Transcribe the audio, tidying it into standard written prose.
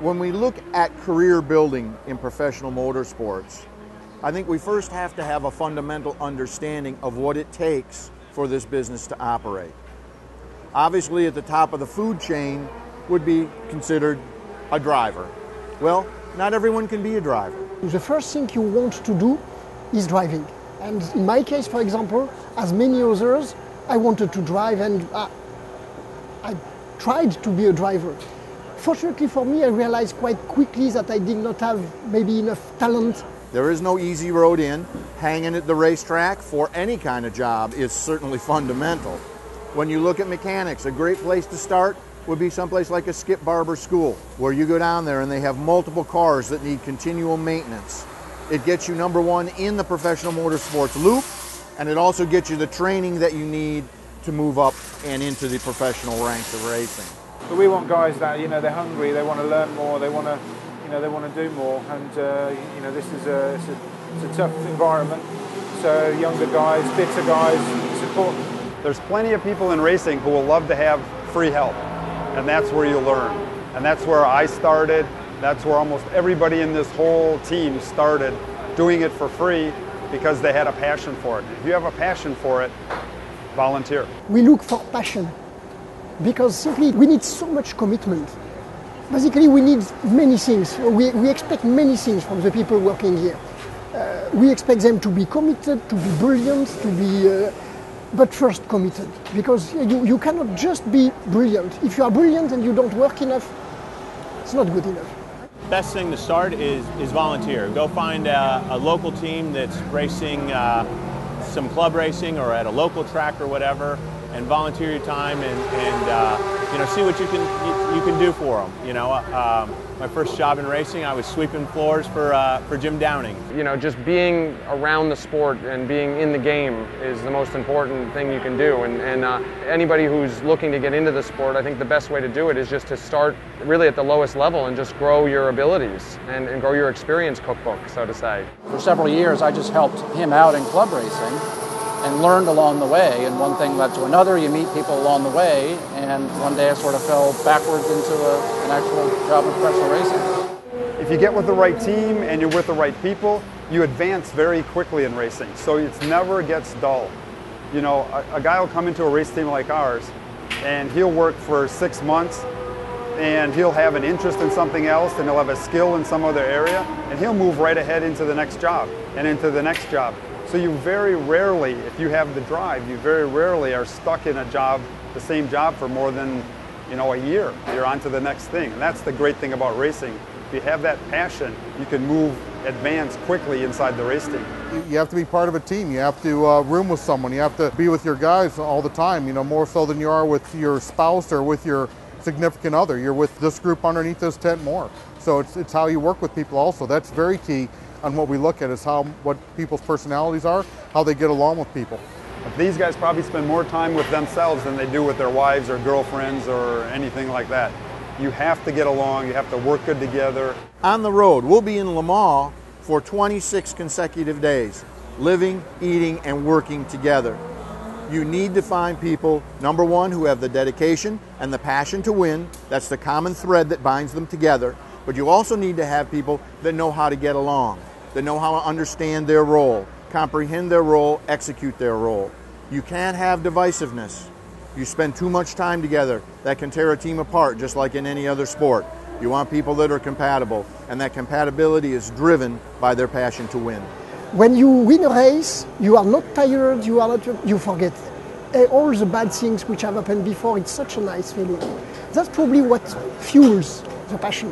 When we look at career building in professional motorsports, I think we first have to have a fundamental understanding of what it takes for this business to operate. Obviously, at the top of the food chain would be considered a driver. Well, not everyone can be a driver. The first thing you want to do is driving. And in my case, for example, as many others, I wanted to drive and I tried to be a driver. Fortunately for me, I realized quite quickly that I did not have maybe enough talent. There is no easy road in. Hanging at the racetrack for any kind of job is certainly fundamental. When you look at mechanics, a great place to start would be someplace like a Skip Barber School, where you go down there and they have multiple cars that need continual maintenance. It gets you, number one, in the professional motorsports loop, and it also gets you the training that you need to move up and into the professional ranks of racing. But we want guys that, they're hungry, they want to learn more, they want to do more, and this is it's a tough environment. So younger guys, bitter guys, it's important. There's plenty of people in racing who will love to have free help, and that's where you learn. And that's where I started. That's where almost everybody in this whole team started, doing it for free because they had a passion for it. If you have a passion for it, volunteer. We look for passion because simply we need so much commitment. Basically, we need many things. We expect many things from the people working here. We expect them to be committed, to be brilliant, to be, but first committed. Because you cannot just be brilliant. If you are brilliant and you don't work enough, it's not good enough. Best thing to start is volunteer. Go find a local team that's racing some club racing or at a local track or whatever, and volunteer your time and see what you can do for them. My first job in racing, I was sweeping floors for Jim Downing. Just being around the sport and being in the game is the most important thing you can do. And anybody who's looking to get into the sport, I think the best way to do it is just to start really at the lowest level and just grow your abilities and grow your experience cookbook, so to say. For several years, I just helped him out in club racing and learned along the way, and one thing led to another. You meet people along the way, and one day I sort of fell backwards into an actual job in professional racing. If you get with the right team and you're with the right people, you advance very quickly in racing, so it never gets dull. A guy will come into a race team like ours, and he'll work for 6 months, and he'll have an interest in something else, and he'll have a skill in some other area, and he'll move right ahead into the next job, and into the next job. So you very rarely, if you have the drive, you very rarely are stuck in a job, the same job for more than, a year. You're on to the next thing. And that's the great thing about racing. If you have that passion, you can advance quickly inside the race team. You have to be part of a team. You have to room with someone. You have to be with your guys all the time, more so than you are with your spouse or with your significant other. You're with this group underneath this tent more. So it's how you work with people also. That's very key. And what we look at is what people's personalities are, how they get along with people. These guys probably spend more time with themselves than they do with their wives or girlfriends or anything like that. You have to get along, you have to work good together. On the road, we'll be in Le Mans for 26 consecutive days, living, eating, and working together. You need to find people, number one, who have the dedication and the passion to win. That's the common thread that binds them together. But you also need to have people that know how to get along, that know how to understand their role, comprehend their role, execute their role. You can't have divisiveness. You spend too much time together, that can tear a team apart, just like in any other sport. You want people that are compatible, and that compatibility is driven by their passion to win. When you win a race, you are not tired, you forget all the bad things which have happened before. It's such a nice feeling. That's probably what fuels the passion.